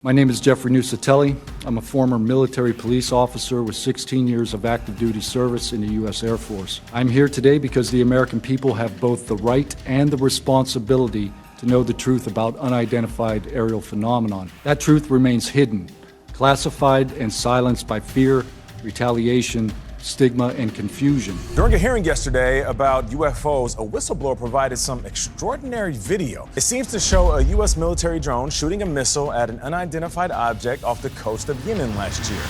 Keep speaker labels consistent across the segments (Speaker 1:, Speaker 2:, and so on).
Speaker 1: My name is Jeffrey Nusatelli. I'm a former military police officer with 16 years of active duty service in the U.S. Air Force. I'm here today because the American people have both the right and the responsibility to know the truth about unidentified aerial phenomenon. That truth remains hidden, classified and silenced by fear, retaliation, stigma, and confusion.
Speaker 2: During a hearing yesterday about UFOs, a whistleblower provided some extraordinary video. It seems to show a U.S. military drone shooting a missile at an unidentified object off the coast of Yemen last year.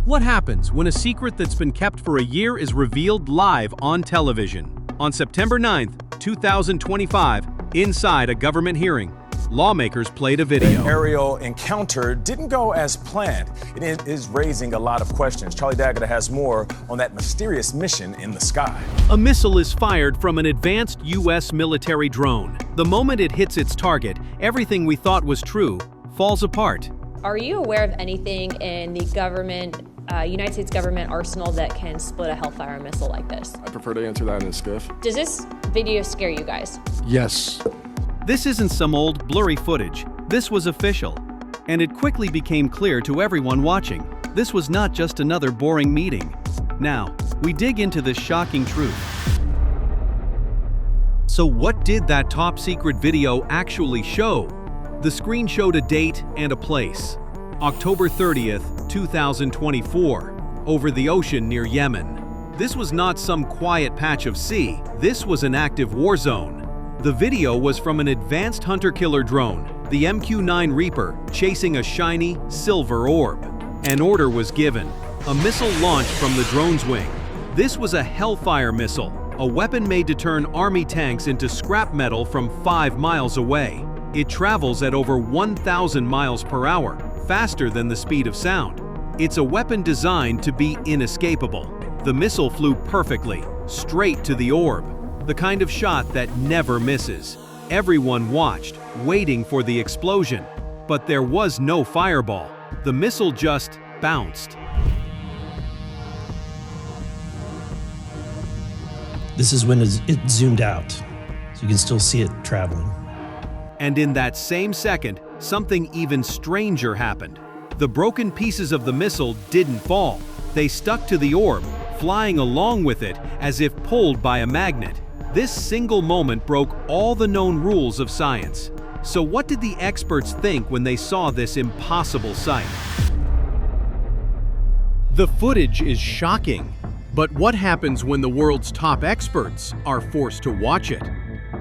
Speaker 3: What happens when a secret that's been kept for a year is revealed live on television? On September 9th, 2025, inside a government hearing, lawmakers played a video.
Speaker 2: The aerial encounter didn't go as planned. It is raising a lot of questions. Charlie Daggett has more on that mysterious mission in the sky.
Speaker 3: A missile is fired from an advanced U.S. military drone. The moment it hits its target, everything we thought was true falls apart.
Speaker 4: Are you aware of anything in the United States government arsenal that can split a Hellfire missile like this?
Speaker 5: I prefer to answer that in a skiff.
Speaker 4: Does this video scare you guys?
Speaker 1: Yes.
Speaker 3: This isn't some old, blurry footage. This was official. And it quickly became clear to everyone watching, this was not just another boring meeting. Now, we dig into this shocking truth. So what did that top-secret video actually show? The screen showed a date and a place. October 30th, 2024, over the ocean near Yemen. This was not some quiet patch of sea. This was an active war zone. The video was from an advanced hunter-killer drone, the MQ-9 Reaper, chasing a shiny, silver orb. An order was given. A missile launched from the drone's wing. This was a Hellfire missile, a weapon made to turn army tanks into scrap metal from 5 miles away. It travels at over 1,000 miles per hour, faster than the speed of sound. It's a weapon designed to be inescapable. The missile flew perfectly, straight to the orb. The kind of shot that never misses. Everyone watched, waiting for the explosion. But there was no fireball. The missile just bounced.
Speaker 6: This is when it zoomed out, so you can still see it traveling.
Speaker 3: And in that same second, something even stranger happened. The broken pieces of the missile didn't fall. They stuck to the orb, flying along with it as if pulled by a magnet. This single moment broke all the known rules of science. So what did the experts think when they saw this impossible sight? The footage is shocking. But what happens when the world's top experts are forced to watch it?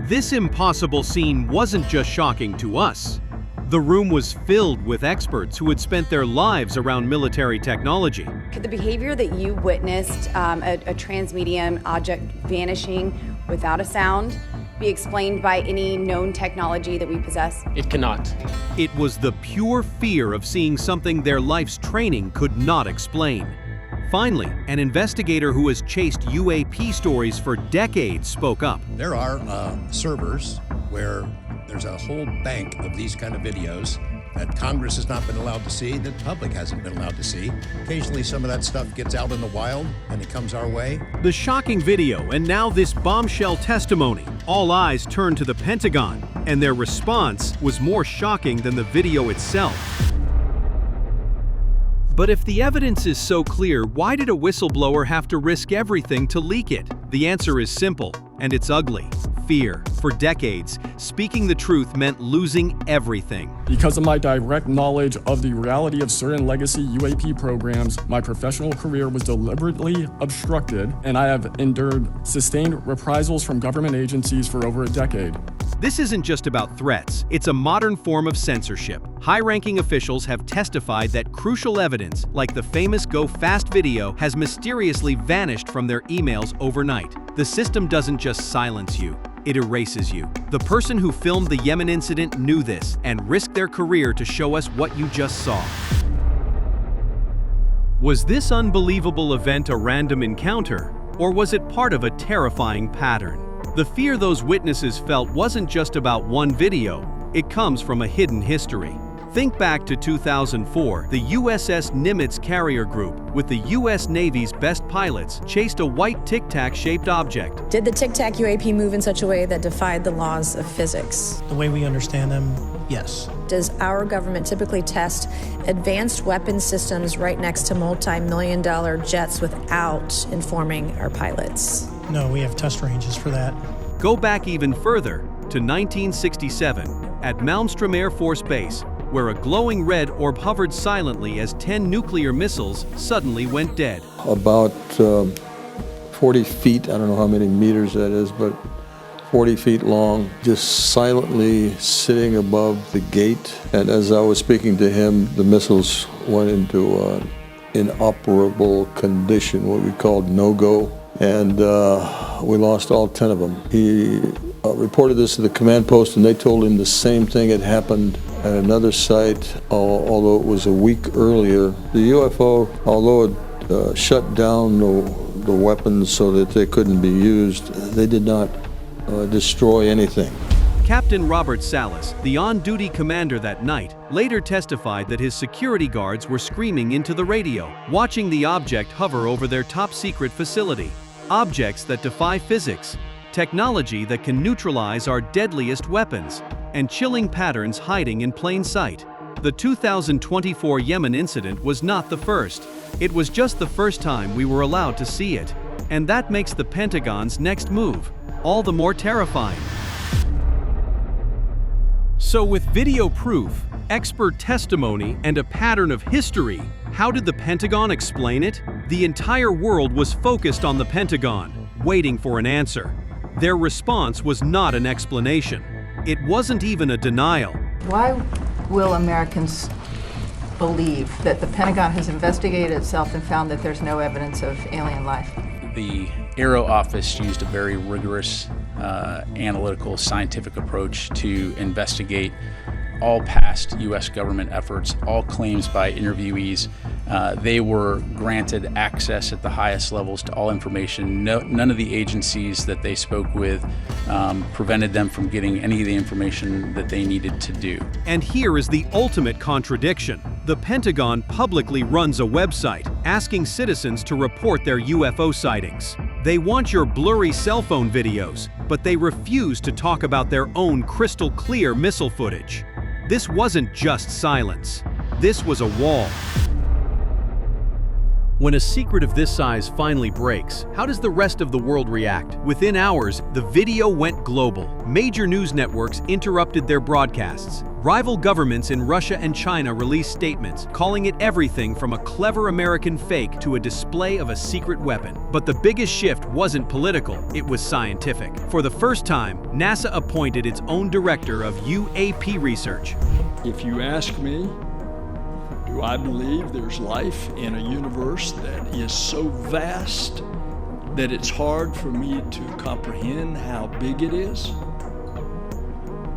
Speaker 3: This impossible scene wasn't just shocking to us. The room was filled with experts who had spent their lives around military technology.
Speaker 7: Could the behavior that you witnessed, a transmedium object vanishing without a sound, be explained by any known technology that we possess?
Speaker 8: It cannot.
Speaker 3: It was the pure fear of seeing something their life's training could not explain. Finally, an investigator who has chased UAP stories for decades spoke up.
Speaker 9: There are servers where there's a whole bank of these kind of videos that Congress has not been allowed to see, that the public hasn't been allowed to see. Occasionally some of that stuff gets out in the wild and it comes our way.
Speaker 3: The shocking video and now this bombshell testimony. All eyes turned to the Pentagon, and their response was more shocking than the video itself. But if the evidence is so clear, why did a whistleblower have to risk everything to leak it? The answer is simple, and it's ugly. Fear. For decades, speaking the truth meant losing everything.
Speaker 5: Because of my direct knowledge of the reality of certain legacy UAP programs, my professional career was deliberately obstructed, and I have endured sustained reprisals from government agencies for over a decade.
Speaker 3: This isn't just about threats, it's a modern form of censorship. High-ranking officials have testified that crucial evidence, like the famous Go Fast video, has mysteriously vanished from their emails overnight. The system doesn't just silence you, it erases you. The person who filmed the Yemen incident knew this and risked their career to show us what you just saw. Was this unbelievable event a random encounter, or was it part of a terrifying pattern? The fear those witnesses felt wasn't just about one video, it comes from a hidden history. Think back to 2004, the USS Nimitz carrier group, with the US Navy's best pilots, chased a white tic-tac-shaped object.
Speaker 8: Did the tic-tac UAP move in such a way that defied the laws of physics?
Speaker 6: The way we understand them, yes.
Speaker 8: Does our government typically test advanced weapon systems right next to multi-million-dollar jets without informing our pilots?
Speaker 6: No, we have test ranges for that.
Speaker 3: Go back even further to 1967 at Malmstrom Air Force Base, where a glowing red orb hovered silently as 10 nuclear missiles suddenly went dead.
Speaker 10: About 40 feet, I don't know how many meters that is, but 40 feet long, just silently sitting above the gate. And as I was speaking to him, the missiles went into inoperable condition, what we called no-go. And we lost all 10 of them. He reported this to the command post, and they told him the same thing had happened at another site, although it was a week earlier. The UFO, although it shut down the weapons so that they couldn't be used, they did not destroy anything.
Speaker 3: Captain Robert Salas, the on-duty commander that night, later testified that his security guards were screaming into the radio, watching the object hover over their top-secret facility. Objects that defy physics, technology that can neutralize our deadliest weapons, and chilling patterns hiding in plain sight. The 2024 Yemen incident was not the first. It was just the first time we were allowed to see it. And that makes the Pentagon's next move all the more terrifying. So with video proof, expert testimony, and a pattern of history, how did the Pentagon explain it? The entire world was focused on the Pentagon, waiting for an answer. Their response was not an explanation. It wasn't even a denial.
Speaker 11: Why will Americans believe that the Pentagon has investigated itself and found that there's no evidence of alien life?
Speaker 12: The Aero Office used a very rigorous, analytical, scientific approach to investigate all past U.S. government efforts, all claims by interviewees. They were granted access at the highest levels to all information. None of the agencies that they spoke with prevented them from getting any of the information that they needed to do.
Speaker 3: And here is the ultimate contradiction. The Pentagon publicly runs a website asking citizens to report their UFO sightings. They want your blurry cell phone videos, but they refuse to talk about their own crystal clear missile footage. This wasn't just silence. This was a wall. When a secret of this size finally breaks, how does the rest of the world react? Within hours, the video went global. Major news networks interrupted their broadcasts. Rival governments in Russia and China released statements, calling it everything from a clever American fake to a display of a secret weapon. But the biggest shift wasn't political, it was scientific. For the first time, NASA appointed its own director of UAP research.
Speaker 13: If you ask me, do I believe there's life in a universe that is so vast that it's hard for me to comprehend how big it is?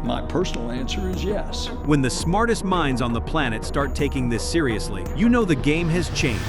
Speaker 13: My personal answer is yes.
Speaker 3: When the smartest minds on the planet start taking this seriously, you know the game has changed.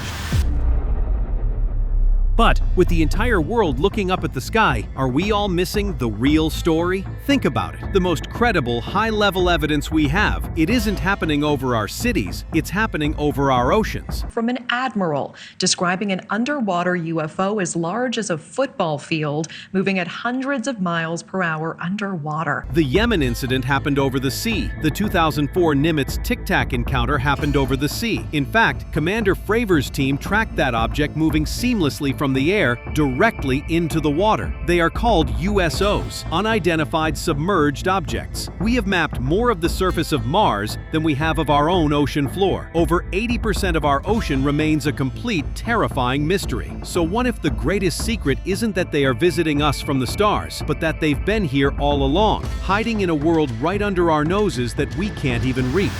Speaker 3: But with the entire world looking up at the sky, are we all missing the real story? Think about it. The most credible, high-level evidence we have, it isn't happening over our cities, it's happening over our oceans.
Speaker 14: From an admiral describing an underwater UFO as large as a football field, moving at hundreds of miles per hour underwater.
Speaker 3: The Yemen incident happened over the sea. The 2004 Nimitz tic-tac encounter happened over the sea. In fact, Commander Fravor's team tracked that object moving seamlessly from the air directly into the water. They are called USOs, unidentified submerged objects. We have mapped more of the surface of Mars than we have of our own ocean floor. Over 80% of our ocean remains a complete, terrifying mystery. So what if the greatest secret isn't that they are visiting us from the stars, but that they've been here all along, hiding in a world right under our noses that we can't even reach?